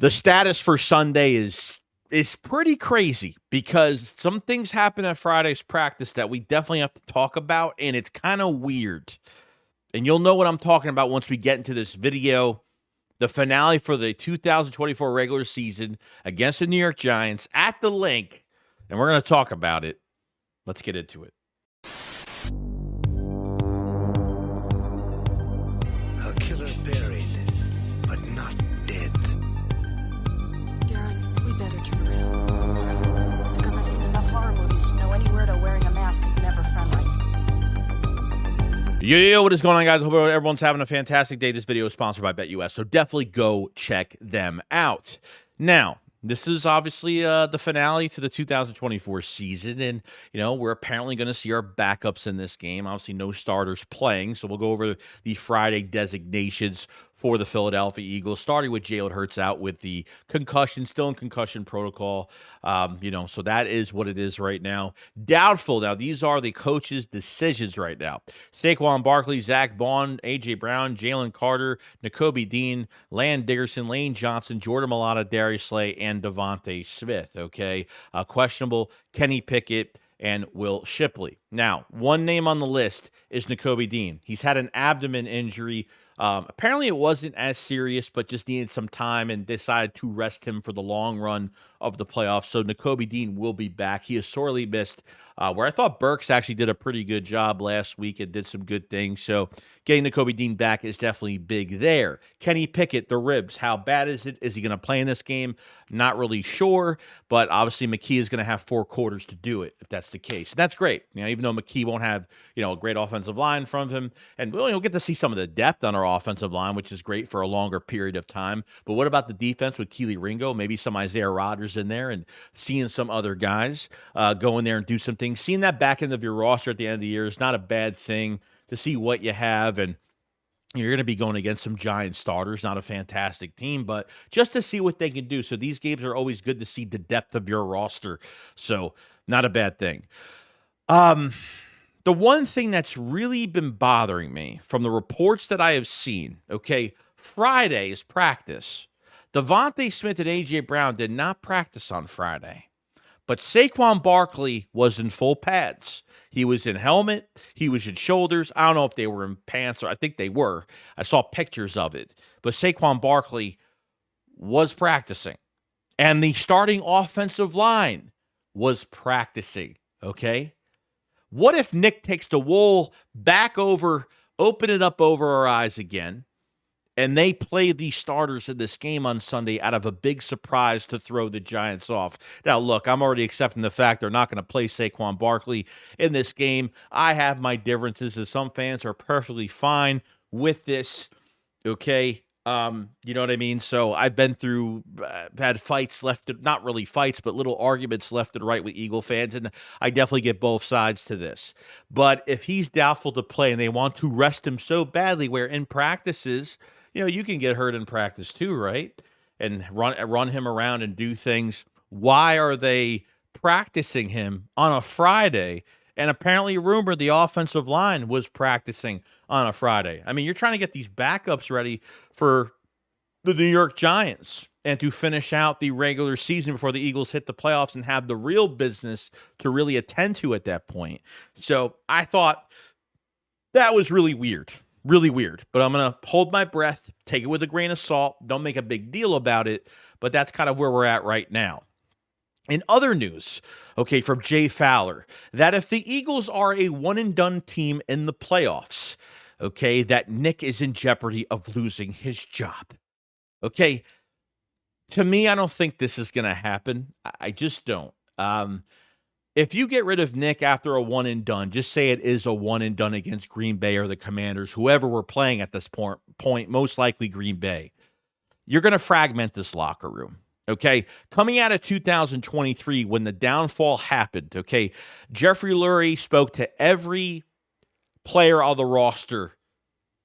The status for Sunday is pretty crazy because some things happen at Friday's practice that we definitely have to talk about, and it's kind of weird. And you'll know what I'm talking about once we get into this video. The finale for the 2024 regular season against the New York Giants at the Link, and we're going to talk about it. Let's get into it. A killer buried, but not dead. Darren, we better turn around. Because I've seen enough horror movies to know any weirdo wearing a mask is never friendly. Yo, what is going on, guys? I hope everyone's having a fantastic day. This video is sponsored by BetUS, so definitely go check them out. Now, this is obviously the finale to the 2024 season, and, we're apparently going to see our backups in this game. Obviously, no starters playing, so we'll go over the Friday designations for the Philadelphia Eagles, starting with Jalen Hurts out with the concussion, still in concussion protocol. So that is what it is right now. Doubtful. Now, these are the coach's decisions right now. Saquon Barkley, Zach Bond, A.J. Brown, Jalen Carter, Nakobe Dean, Land Dickerson, Lane Johnson, Jordan Mailata, Darius Slay, and Devontae Smith, okay? Questionable, Kenny Pickett, and Will Shipley. Now, one name on the list is Nakobe Dean. He's had an abdomen injury. Apparently it wasn't as serious, but just needed some time and decided to rest him for the long run of the playoffs. So Nakobe Dean will be back. He is sorely missed, where I thought Burks actually did a pretty good job last week and did some good things. So getting Nakobe Dean back is definitely big there. Kenny Pickett, the ribs, how bad is it? Is he going to play in this game? Not really sure, but obviously McKee is going to have 4 quarters to do it if that's the case. And that's great. Even though McKee won't have, a great offensive line in front of him, and we'll get to see some of the depth on our offensive line, which is great for a longer period of time. But what about the defense with Keely Ringo, maybe some Isaiah Rodgers in there, and seeing some other guys go in there and do some things? Seeing that back end of your roster at the end of the year is not a bad thing to see what you have, and you're going to be going against some Giant starters, not a fantastic team, but just to see what they can do. So these games are always good to see the depth of your roster. So not a bad thing. The one thing that's really been bothering me from the reports that I have seen, okay, Friday is practice. Devontae Smith and A.J. Brown did not practice on Friday, but Saquon Barkley was in full pads. He was in helmet. He was in shoulders. I don't know if they were in pants, or I think they were. I saw pictures of it. But Saquon Barkley was practicing. And the starting offensive line was practicing, okay? What if Nick takes the wool back over, open it up over our eyes again, and they play the starters in this game on Sunday out of a big surprise to throw the Giants off? Now, look, I'm already accepting the fact they're not going to play Saquon Barkley in this game. I have my differences, and some fans are perfectly fine with this, okay? You know what I mean? So I've been through, had fights not really fights, but little arguments left and right with Eagle fans, and I definitely get both sides to this. But if he's doubtful to play and they want to rest him so badly, where in practices, you can get hurt in practice too, right? And run him around and do things. Why are they practicing him on a Friday? And apparently, rumored the offensive line was practicing on a Friday. I mean, you're trying to get these backups ready for the New York Giants and to finish out the regular season before the Eagles hit the playoffs and have the real business to really attend to at that point. So I thought that was really weird. Really weird. But I'm going to hold my breath, take it with a grain of salt. Don't make a big deal about it. But that's kind of where we're at right now. In other news, okay, from Jay Fowler, that if the Eagles are a one-and-done team in the playoffs, okay, that Nick is in jeopardy of losing his job. Okay, to me, I don't think this is going to happen. I just don't. If you get rid of Nick after a one-and-done, just say it is a one-and-done against Green Bay or the Commanders, whoever we're playing at this point, most likely Green Bay, you're going to fragment this locker room. Okay, coming out of 2023 when the downfall happened, okay, Jeffrey Lurie spoke to every player on the roster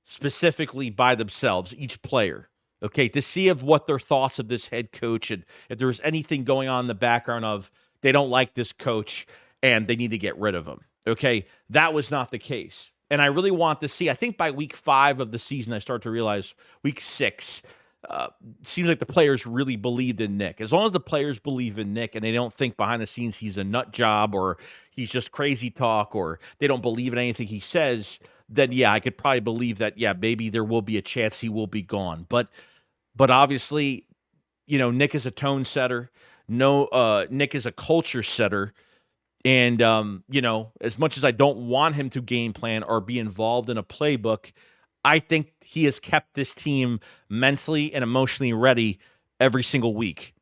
specifically by themselves, each player, okay, to see of what their thoughts of this head coach and if there was anything going on in the background of they don't like this coach and they need to get rid of him, okay? That was not the case. And I really want to see, I think by week 5 of the season, I start to realize week 6, seems like the players really believed in Nick. As long as the players believe in Nick and they don't think behind the scenes he's a nut job or he's just crazy talk or they don't believe in anything he says, then yeah, I could probably believe that, yeah, maybe there will be a chance he will be gone. But obviously, Nick is a tone setter. No, Nick is a culture setter. And, as much as I don't want him to game plan or be involved in a playbook, I think he has kept this team mentally and emotionally ready every single week.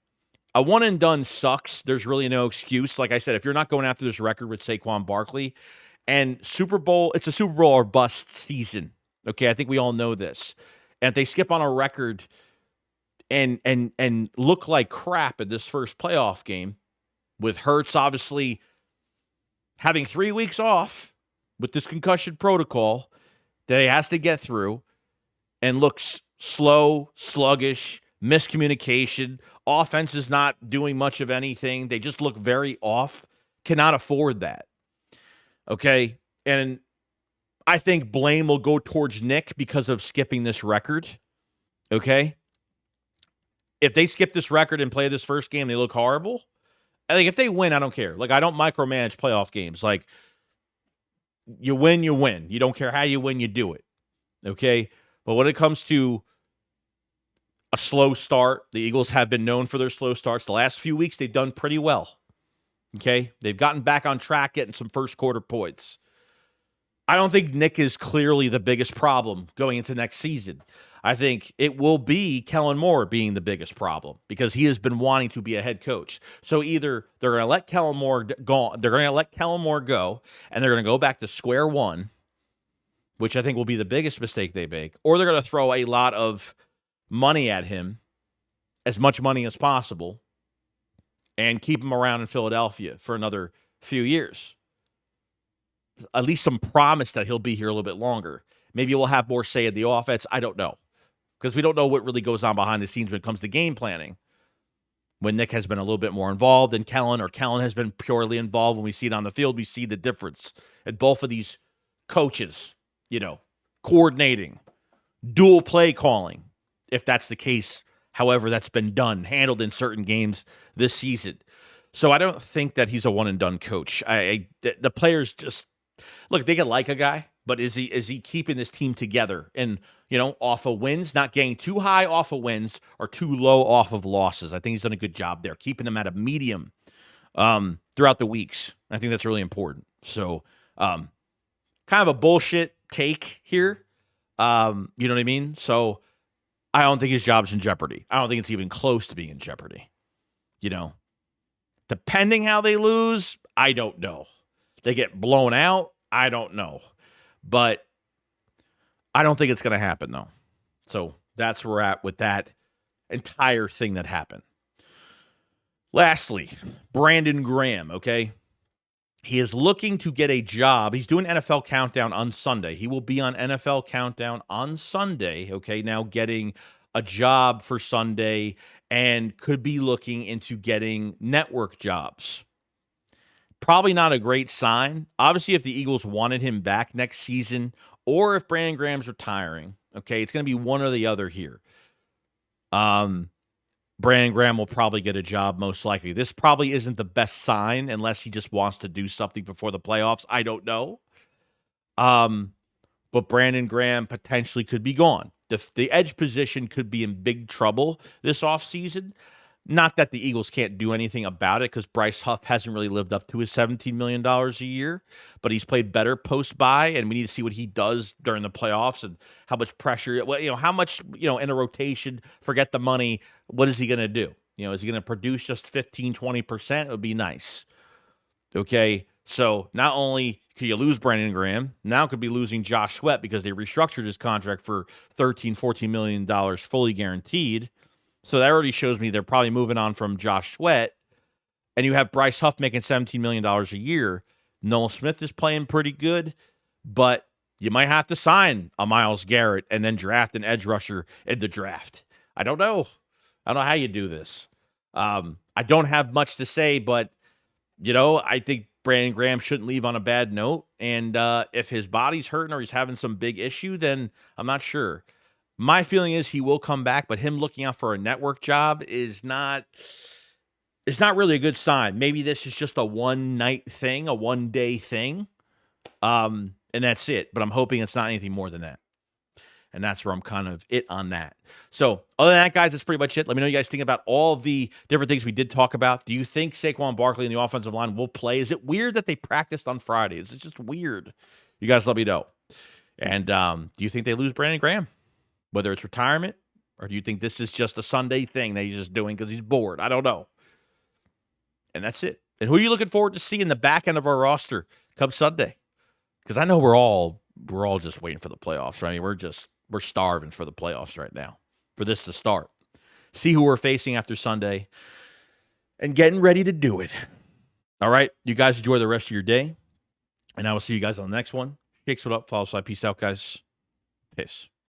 A one and done sucks. There's really no excuse. Like I said, if you're not going after this record with Saquon Barkley and it's a Super Bowl or bust season. Okay, I think we all know this. And if they skip on a record and look like crap in this first playoff game, with Hurts obviously having 3 weeks off with this concussion protocol that he has to get through, and looks slow, sluggish, miscommunication, offense is not doing much of anything. They just look very off. Cannot afford that. Okay? And I think blame will go towards Nick because of skipping this record. Okay? If they skip this record and play this first game, they look horrible. I think if they win, I don't care. Like, I don't micromanage playoff games. Like, you win, you win. You don't care how you win, you do it. Okay? But when it comes to a slow start, the Eagles have been known for their slow starts. The last few weeks, they've done pretty well. Okay? They've gotten back on track, getting some first quarter points. I don't think Nick is clearly the biggest problem going into next season. I think it will be Kellen Moore being the biggest problem because he has been wanting to be a head coach. So either they're going to let Kellen Moore go, and they're going to go back to square one, which I think will be the biggest mistake they make, or they're going to throw a lot of money at him, as much money as possible, and keep him around in Philadelphia for another few years. At least some promise that he'll be here a little bit longer. Maybe we'll have more say in the offense. I don't know. Because we don't know what really goes on behind the scenes when it comes to game planning. When Nick has been a little bit more involved than Kellen, or Kellen has been purely involved. When we see it on the field, we see the difference. And both of these coaches, coordinating, dual play calling, if that's the case, however that's been done, handled in certain games this season. So I don't think that he's a one-and-done coach. The players just, look, they can like a guy, but is he keeping this team together? And, off of wins, not getting too high off of wins or too low off of losses. I think he's done a good job there, keeping them at a medium throughout the weeks. I think that's really important. So kind of a bullshit take here. You know what I mean? So I don't think his job's in jeopardy. I don't think it's even close to being in jeopardy. Depending how they lose, I don't know. They get blown out, I don't know. But I don't think it's going to happen, though. So that's where we're at with that entire thing that happened. Lastly, Brandon Graham, okay? He is looking to get a job. He's doing NFL Countdown on Sunday. He will be on NFL Countdown on Sunday, okay? Now getting a job for Sunday and could be looking into getting network jobs. Probably not a great sign. Obviously, if the Eagles wanted him back next season, or if Brandon Graham's retiring, okay, it's going to be one or the other here. Brandon Graham will probably get a job most likely. This probably isn't the best sign unless he just wants to do something before the playoffs. I don't know. But Brandon Graham potentially could be gone. The edge position could be in big trouble this offseason. Not that the Eagles can't do anything about it because Bryce Huff hasn't really lived up to his $17 million a year, but he's played better post-bye, and we need to see what he does during the playoffs and how much pressure, how much, in a rotation, forget the money, what is he going to do? Is he going to produce just 15, 20%? It would be nice. Okay, so not only could you lose Brandon Graham, now could be losing Josh Sweat because they restructured his contract for $13, $14 million fully guaranteed. So that already shows me they're probably moving on from Josh Sweat. And you have Bryce Huff making $17 million a year. Noel Smith is playing pretty good, but you might have to sign a Myles Garrett and then draft an edge rusher in the draft. I don't know. I don't know how you do this. I don't have much to say, but, I think Brandon Graham shouldn't leave on a bad note. And if his body's hurting or he's having some big issue, then I'm not sure. My feeling is he will come back, but him looking out for a network job is not really a good sign. Maybe this is just a one-night thing, a one-day thing, and that's it. But I'm hoping it's not anything more than that. And that's where I'm kind of it on that. So other than that, guys, that's pretty much it. Let me know what you guys think about all of the different things we did talk about. Do you think Saquon Barkley and the offensive line will play? Is it weird that they practiced on Fridays? It's just weird. You guys let me know. And do you think they lose Brandon Graham? Whether it's retirement or do you think this is just a Sunday thing that he's just doing because he's bored? I don't know. And that's it. And who are you looking forward to seeing the back end of our roster come Sunday? Because I know we're all just waiting for the playoffs, right? I mean, we're starving for the playoffs right now, for this to start. See who we're facing after Sunday and getting ready to do it. All right. You guys enjoy the rest of your day. And I will see you guys on the next one. Shakes, what up? Follow us. Peace out, guys. Peace.